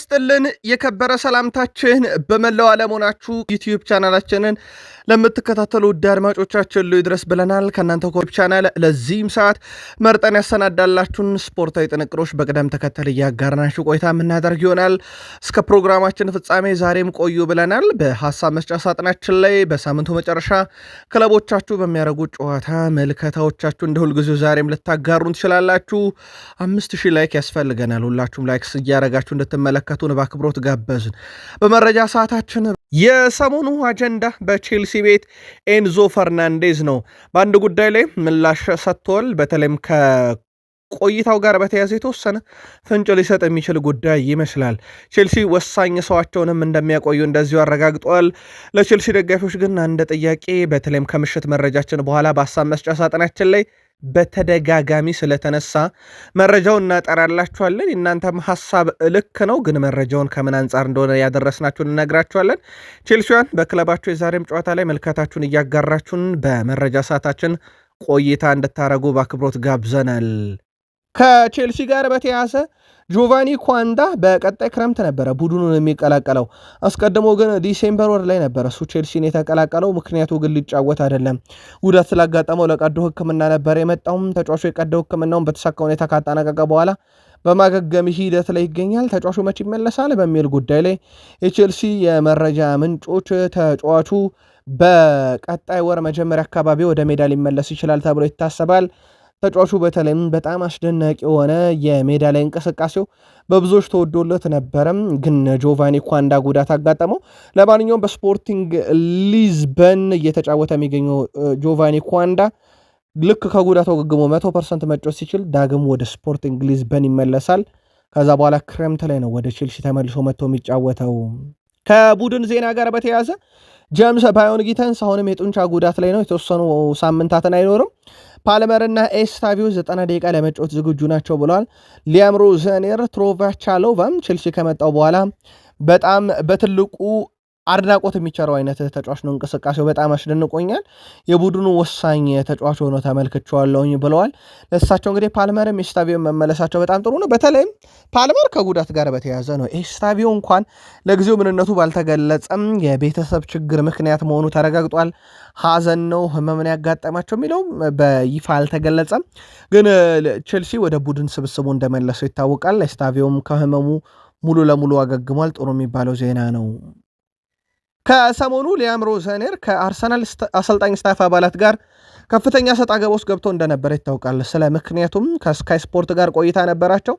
ይስጥልን የከበረ ሰላምታችን በመላው ዓለም ሆናችሁ ዩቲዩብ ቻናላችንን ለምትከታተሉ ውድ አድማጮቻችን ይድረስ ብለናል። ከእናንተ ኮፒ ቻናል ለዚህም ሰዓት መርጠን ያሰናዳላችሁን ስፖርታዊ ጥንቅሮች በቅደም ተከተል እያጋራናችሁ ቆይታ የምናደርግ ይሆናል። እስከ ፕሮግራማችን ፍጻሜ ዛሬም ቆዩ ብለናል። በሀሳብ መስጫ ሳጥናችን ላይ በሳምንቱ መጨረሻ ክለቦቻችሁ በሚያደርጉት ጨዋታ መልከታዎቻችሁ እንደ ሁልጊዜው ዛሬም ልታጋሩን ትችላላችሁ። 5000 ላይክ ያስፈልገናል። ሁላችሁም ላይክስ እያደረጋችሁ እንድትመለከቱን በአክብሮት ጋበዝን። በመረጃ ሰዓታችን የሰሞኑ አጀንዳ በቼልሲ ቤት ኤንዞ ፈርናንዴዝ ነው። በአንድ ጉዳይ ላይ ምላሽ ሰጥቷል። በተለይም ከቆይታው ጋር በተያያዘ የተወሰነ ፍንጭ ሊሰጥ የሚችል ጉዳይ ይመስላል። ቼልሲ ወሳኝ ሰዋቸውንም እንደሚያቆዩ እንደዚሁ አረጋግጧል። ለቼልሲ ደጋፊዎች ግን አንድ ጥያቄ በተለይም ከምሽት መረጃችን በኋላ በሀሳብ መስጫ ሳጥናችን ላይ በተደጋጋሚ ስለተነሳ መረጃውን እናጠራላችኋለን። እናንተም ሐሳብ ልክ ነው፣ ግን መረጃውን ከምን አንጻር እንደሆነ ያደረስናችሁን እነግራችኋለን። ቼልሲያን በክለባችሁ የዛሬም ጨዋታ ላይ መልከታችሁን እያጋራችሁን በመረጃ ሰዓታችን ቆይታ እንድታረጉ በአክብሮት ጋብዘናል። ከቼልሲ ጋር በተያያዘ ጆቫኒ ኳንዳ በቀጣይ ክረምት ነበረ ቡድኑን የሚቀላቀለው። አስቀድሞ ግን ዲሴምበር ወር ላይ ነበረ እሱ ቼልሲን የተቀላቀለው። ምክንያቱ ግን ሊጫወት አይደለም፣ ጉዳት ስላጋጠመው ለቀዶ ሕክምና ነበረ የመጣውም። ተጫዋቹ የቀዶ ሕክምናውን በተሳካ ሁኔታ ካጠናቀቀ በኋላ በማገገም ሂደት ላይ ይገኛል። ተጫዋቹ መቼ ይመለሳል በሚል ጉዳይ ላይ የቼልሲ የመረጃ ምንጮች ተጫዋቹ በቀጣይ ወር መጀመሪያ አካባቢ ወደ ሜዳ ሊመለስ ይችላል ተብሎ ይታሰባል። ተጫዋቹ በተለይም በጣም አስደናቂ የሆነ የሜዳ ላይ እንቅስቃሴው በብዙዎች ተወዶለት ነበረም፣ ግን ጆቫኒ ኳንዳ ጉዳት አጋጠመው። ለማንኛውም በስፖርቲንግ ሊዝበን እየተጫወተ የሚገኘው ጆቫኒ ኳንዳ ልክ ከጉዳቱ አገግሞ 100% መጫወት ሲችል ዳግም ወደ ስፖርቲንግ ሊዝበን ይመለሳል። ከዛ በኋላ ክረምት ላይ ነው ወደ ቼልሲ ተመልሶ መጥቶ የሚጫወተው። ከቡድን ዜና ጋር በተያያዘ ጄምስ ባዮን ጊተንስ አሁንም የጡንቻ ጉዳት ላይ ነው፣ የተወሰኑ ሳምንታትን አይኖርም። ፓልመርና ኤስታቪዮ 90 ደቂቃ ለመጫወት ዝግጁ ናቸው ብለዋል። ሊያም ሮዘኔር ትሮቫቻሎቫም ቼልሲ ከመጣው በኋላ በጣም በትልቁ አድናቆት የሚቸረው አይነት ተጫዋች ነው። እንቅስቃሴው በጣም አስደንቆኛል፣ የቡድኑ ወሳኝ ተጫዋች ሆኖ ተመልክቼዋለሁኝ ብለዋል። ለእሳቸው እንግዲህ ፓልመርም ኤስታቪዮ መመለሳቸው በጣም ጥሩ ነው። በተለይም ፓልመር ከጉዳት ጋር በተያያዘ ነው። ኤስታቪዮ እንኳን ለጊዜው ምንነቱ ባልተገለጸም የቤተሰብ ችግር ምክንያት መሆኑ ተረጋግጧል። ሐዘን ነው ህመምን ያጋጠማቸው የሚለው በይፋ አልተገለጸም፣ ግን ቼልሲ ወደ ቡድን ስብስቡ እንደመለሰው ይታወቃል። ኤስታቪዮም ከህመሙ ሙሉ ለሙሉ አገግሟል። ጥሩ የሚባለው ዜና ነው። ከሰሞኑ ሊያም ሮዘኔር ከአርሰናል አሰልጣኝ ስታፍ አባላት ጋር ከፍተኛ ሰጣ ገባ ውስጥ ገብቶ እንደነበረ ይታወቃል። ስለ ምክንያቱም ከስካይ ስፖርት ጋር ቆይታ ነበራቸው።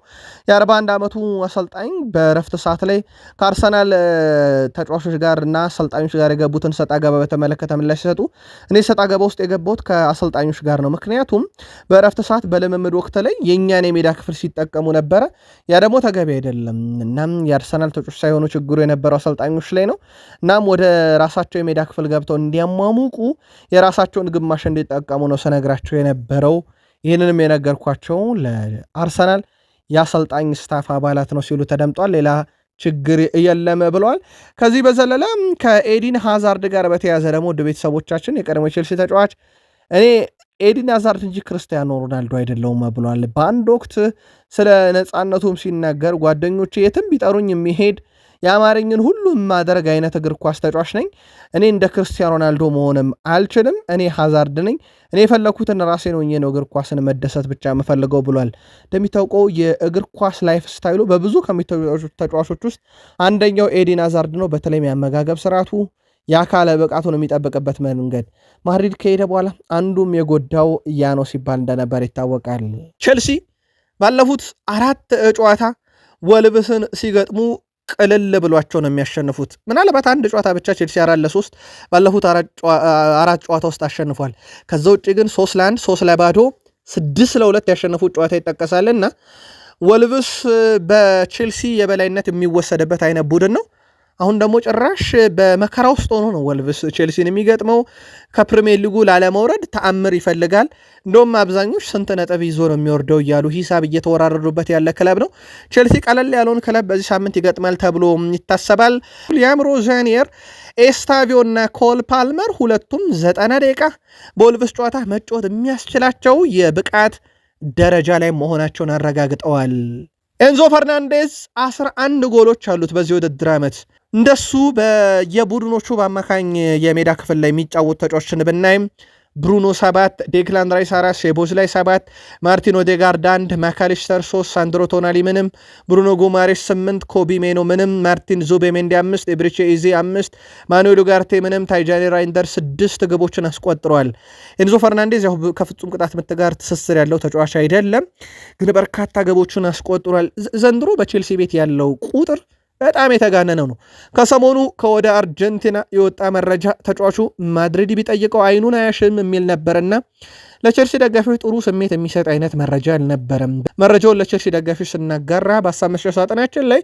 የ41 ዓመቱ አሰልጣኝ በረፍት ሰዓት ላይ ከአርሰናል ተጫዋቾች ጋር እና አሰልጣኞች ጋር የገቡትን ሰጣ ገባ በተመለከተ ምላሽ ሲሰጡ እኔ ሰጣ ገባ ውስጥ የገባሁት ከአሰልጣኞች ጋር ነው፣ ምክንያቱም በረፍት ሰዓት በልምምድ ወቅት ላይ የእኛን የሜዳ ክፍል ሲጠቀሙ ነበረ። ያ ደግሞ ተገቢ አይደለም። እናም የአርሰናል ተጫዋቾች ሳይሆኑ ችግሩ የነበረው አሰልጣኞች ላይ ነው። እናም ወደ ራሳቸው የሜዳ ክፍል ገብተው እንዲያሟሙቁ የራሳቸውን ግማሽ እንዲጠቀሙ ነው ስነግራቸው የነበረው። ይህንንም የነገርኳቸው ለአርሰናል የአሰልጣኝ ስታፍ አባላት ነው ሲሉ ተደምጧል። ሌላ ችግር የለም ብለዋል። ከዚህ በዘለለ ከኤዲን ሃዛርድ ጋር በተያያዘ ደግሞ ውድ ቤተሰቦቻችን የቀድሞ ቼልሲ ተጫዋች እኔ ኤዲን ሃዛርድ እንጂ ክርስቲያኖ ሮናልዶ አይደለውም ብለዋል። በአንድ ወቅት ስለ ነፃነቱም ሲናገር ጓደኞቼ የትም ቢጠሩኝ የሚሄድ የአማርኝን ሁሉ ማድረግ አይነት እግር ኳስ ተጫዋች ነኝ። እኔ እንደ ክርስቲያኖ ሮናልዶ መሆንም አልችልም። እኔ ሃዛርድ ነኝ። እኔ የፈለኩትን ራሴ ነው እግር ኳስን መደሰት ብቻ የምፈልገው ብሏል። እንደሚታወቀው የእግር ኳስ ላይፍ ስታይሉ በብዙ ከሚታወቁ ተጫዋቾች ውስጥ አንደኛው ኤዲን ሃዛርድ ነው። በተለይም የአመጋገብ ስርዓቱ፣ የአካለ ብቃቱን የሚጠብቅበት መንገድ ማድሪድ ከሄደ በኋላ አንዱም የጎዳው ያ ነው ሲባል እንደነበር ይታወቃል። ቼልሲ ባለፉት 4 ጨዋታ ወልብስን ሲገጥሙ ቅልል ብሏቸው ነው የሚያሸንፉት። ምናልባት አንድ ጨዋታ ብቻ ቼልሲ 4-3 ባለፉት 4 ጨዋታ ውስጥ አሸንፏል። ከዛ ውጭ ግን 3-1፣ 3-0፣ 6-2 ያሸነፉት ጨዋታ ይጠቀሳልና ወልቭስ በቼልሲ የበላይነት የሚወሰድበት አይነት ቡድን ነው። አሁን ደግሞ ጭራሽ በመከራ ውስጥ ሆኖ ነው ወልቭስ ቼልሲን የሚገጥመው። ከፕሪሚየር ሊጉ ላለመውረድ ተአምር ይፈልጋል። እንደውም አብዛኞች ስንት ነጥብ ይዞ ነው የሚወርደው እያሉ ሂሳብ እየተወራረዱበት ያለ ክለብ ነው። ቼልሲ ቀለል ያለውን ክለብ በዚህ ሳምንት ይገጥማል ተብሎ ይታሰባል። ሊያም ሮዘኒየር፣ ኤስታቪዮ እና ኮል ፓልመር ሁለቱም 90 ደቂቃ በወልቭስ ጨዋታ መጫወት የሚያስችላቸው የብቃት ደረጃ ላይ መሆናቸውን አረጋግጠዋል። ኤንዞ ፈርናንዴዝ 11 ጎሎች አሉት በዚህ ውድድር ዓመት። እንደሱ በየቡድኖቹ በአማካኝ የሜዳ ክፍል ላይ የሚጫወቱ ተጫዋቾችን ብናይም ብሩኖ 7፣ ዴክላን ራይስ 4፣ ሼቦዝላይ 7፣ ማርቲን ኦዴጋርድ 1፣ ማካሊስተር 3፣ ሳንድሮ ቶናሊ ምንም፣ ብሩኖ ጉማሬሽ 8፣ ኮቢ ሜኖ ምንም፣ ማርቲን ዙቤሜንዲ 5፣ ኤብሪቼ ኢዜ 5፣ ማኑኤል ኡጋርቴ ምንም፣ ታይጃኒ ራይንደር 6 ግቦችን አስቆጥረዋል። ኤንዞ ፈርናንዴዝ ያው ከፍጹም ቅጣት ምት ጋር ትስስር ያለው ተጫዋች አይደለም፣ ግን በርካታ ግቦችን አስቆጥሯል። ዘንድሮ በቼልሲ ቤት ያለው ቁጥር በጣም የተጋነነው ነው። ከሰሞኑ ከወደ አርጀንቲና የወጣ መረጃ ተጫዋቹ ማድሪድ ቢጠይቀው አይኑን አያሽም የሚል ነበርና ለቼልሲ ደጋፊዎች ጥሩ ስሜት የሚሰጥ አይነት መረጃ አልነበረም። መረጃውን ለቼልሲ ደጋፊዎች ስናጋራ በሀሳብ መስጫ ሳጥናችን ላይ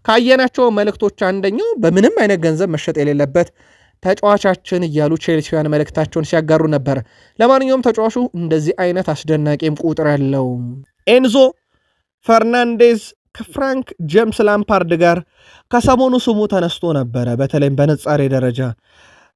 ካየናቸው መልእክቶች አንደኛው በምንም አይነት ገንዘብ መሸጥ የሌለበት ተጫዋቻችን እያሉ ቼልሲያን መልእክታቸውን ሲያጋሩ ነበር። ለማንኛውም ተጫዋቹ እንደዚህ አይነት አስደናቂም ቁጥር ያለው ኤንዞ ፈርናንዴዝ ከፍራንክ ጄምስ ላምፓርድ ጋር ከሰሞኑ ስሙ ተነስቶ ነበረ። በተለይም በንጻሬ ደረጃ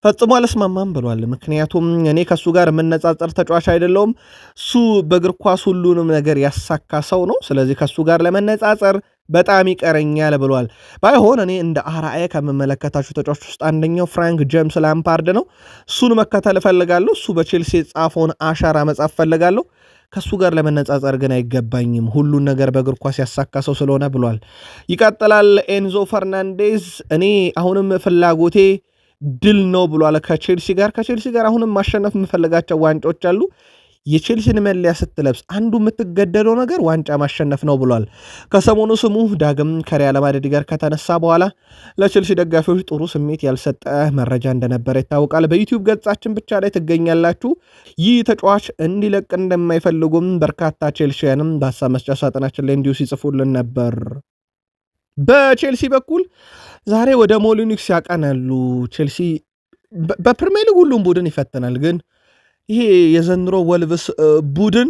ፈጽሞ አልስማማም ብሏል። ምክንያቱም እኔ ከሱ ጋር የምነጻጸር ተጫዋች አይደለውም፣ እሱ በእግር ኳስ ሁሉንም ነገር ያሳካ ሰው ነው። ስለዚህ ከሱ ጋር ለመነጻጸር በጣም ይቀረኛል ብሏል። ባይሆን እኔ እንደ አርአያ ከምመለከታቸው ተጫዋች ውስጥ አንደኛው ፍራንክ ጄምስ ላምፓርድ ነው። እሱን መከተል እፈልጋለሁ። እሱ በቼልሲ የጻፈውን አሻራ መጻፍ እፈልጋለሁ። ከሱ ጋር ለመነጻጸር ግን አይገባኝም፣ ሁሉን ነገር በእግር ኳስ ያሳካ ሰው ስለሆነ ብሏል። ይቀጥላል ኤንዞ ፈርናንዴዝ እኔ አሁንም ፍላጎቴ ድል ነው ብሏል። ከቼልሲ ጋር አሁንም ማሸነፍ የምፈልጋቸው ዋንጫዎች አሉ። የቼልሲን መለያ ስትለብስ አንዱ የምትገደለው ነገር ዋንጫ ማሸነፍ ነው ብሏል። ከሰሞኑ ስሙ ዳግም ከሪያል ማድሪድ ጋር ከተነሳ በኋላ ለቼልሲ ደጋፊዎች ጥሩ ስሜት ያልሰጠ መረጃ እንደነበረ ይታወቃል። በዩቲዩብ ገጻችን ብቻ ላይ ትገኛላችሁ። ይህ ተጫዋች እንዲለቅ እንደማይፈልጉም በርካታ ቼልሲያንም በሀሳብ መስጫ ሳጥናችን ላይ እንዲሁ ሲጽፉልን ነበር። በቼልሲ በኩል ዛሬ ወደ ሞሊኒክስ ያቀናሉ። ቼልሲ በፕሪሚየር ሊግ ሁሉም ቡድን ይፈትናል፣ ግን ይሄ የዘንድሮ ወልቭስ ቡድን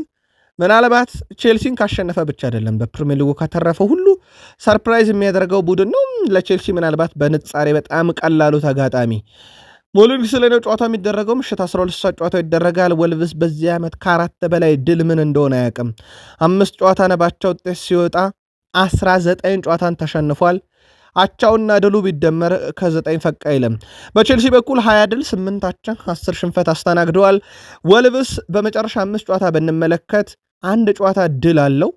ምናልባት ቼልሲን ካሸነፈ ብቻ አይደለም በፕሪሚየር ሊጉ ካተረፈ ሁሉ ሰርፕራይዝ የሚያደርገው ቡድን ነው። ለቼልሲ ምናልባት በንጻሬ በጣም ቀላሉ ተጋጣሚ ሞሊኒክስ ላይ ነው ጨዋታ የሚደረገው። ምሽት 12 ሰዓት ጨዋታው ይደረጋል። ወልቭስ በዚህ ዓመት ከ4 በላይ ድል ምን እንደሆነ አያውቅም። 5 ጨዋታ ነባቸው ውጤት ሲወጣ 19 ጨዋታን ተሸንፏል። አቻውና ድሉ ቢደመር ከ9 ፈቅ አይልም። በቼልሲ በኩል 20 ድል 8 አቻ 10 ሽንፈት አስተናግደዋል። ወልቭስ በመጨረሻ 5 ጨዋታ ብንመለከት አንድ ጨዋታ ድል አለው።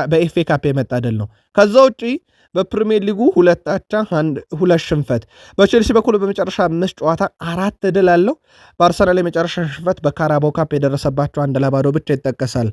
በኤፍኤ ካፕ የመጣ ድል ነው። ከዛ ውጪ በፕሪሚየር ሊጉ 2 አቻ 2 ሽንፈት። በቼልሲ በኩል በመጨረሻ 5 ጨዋታ 4 ድል አለው። በአርሰናል የመጨረሻ ሽንፈት በካራባው ካፕ የደረሰባቸው 1-2 ብቻ ይጠቀሳል።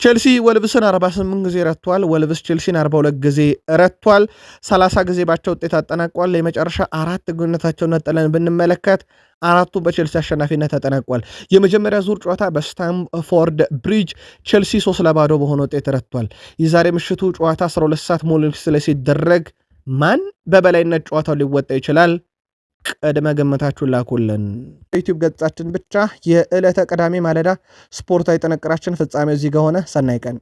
ቼልሲ ወልቭስን 48 ጊዜ ረቷል። ወልቭስ ቼልሲን 42 ጊዜ ረቷል። 30 ጊዜ ባቸው ውጤት አጠናቋል። የመጨረሻ 4 ግንኙነታቸውን ነጥለን ብንመለከት 4ቱ በቼልሲ አሸናፊነት ተጠናቋል። የመጀመሪያ ዙር ጨዋታ በስታምፎርድ ብሪጅ ቼልሲ 3-0 በሆነ ውጤት ረቷል። የዛሬ ምሽቱ ጨዋታ 12 ሰዓት ሞሊኒክስ ላይ ሲደረግ ማን በበላይነት ጨዋታው ሊወጣ ይችላል? ቅድመ ግምታችሁን ላኩልን። ዩቲዩብ ገጻችን ብቻ የዕለተ ቅዳሜ ማለዳ ስፖርታዊ ጥንቅራችን ፍጻሜው እዚህ ጋር ሆነ። ሰናይ ቀን